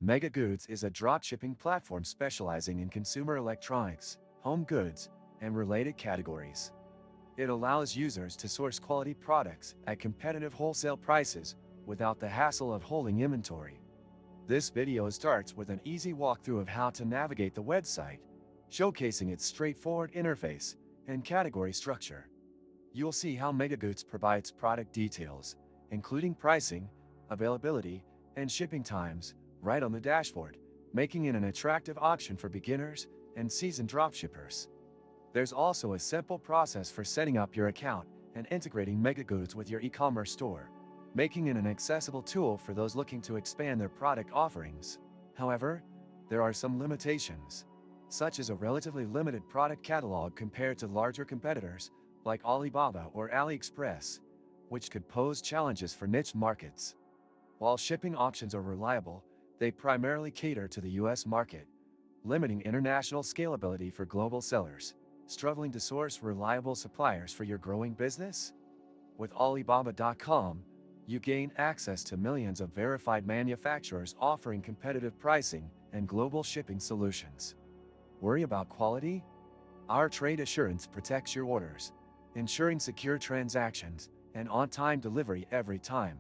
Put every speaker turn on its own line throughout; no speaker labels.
MegaGoods is a dropshipping platform specializing in consumer electronics, home goods, and related categories. It allows users to source quality products at competitive wholesale prices without the hassle of holding inventory. This video starts with an easy walkthrough of how to navigate the website, showcasing its straightforward interface and category structure. You'll see how MegaGoods provides product details, including pricing, availability, and shipping times, right on the dashboard, making it an attractive option for beginners and seasoned dropshippers. There's also a simple process for setting up your account and integrating MegaGoods with your e-commerce store, making it an accessible tool for those looking to expand their product offerings. However, there are some limitations, such as a relatively limited product catalog compared to larger competitors like Alibaba or AliExpress, which could pose challenges for niche markets. While shipping options are reliable, they primarily cater to the US market, limiting international scalability for global sellers. Struggling to source reliable suppliers for your growing business? With Alibaba.com, you gain access to millions of verified manufacturers offering competitive pricing and global shipping solutions. Worry about quality? Our trade assurance protects your orders, ensuring secure transactions and on-time delivery every time.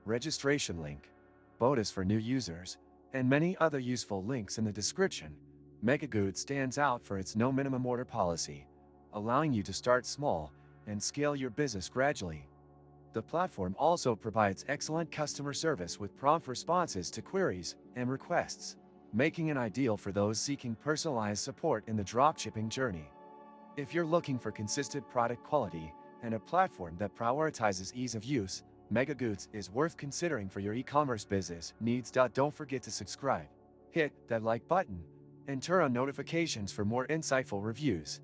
Registration link, bonus for new users, and many other useful links in the description. MegaGoods stands out for its no minimum order policy, allowing you to start small and scale your business gradually. The platform also provides excellent customer service with prompt responses to queries and requests, making it ideal for those seeking personalized support in the dropshipping journey. If you're looking for consistent product quality and a platform that prioritizes ease of use, MegaGoods is worth considering for your e-commerce business needs. Don't forget to subscribe, hit that like button, and turn on notifications for more insightful reviews.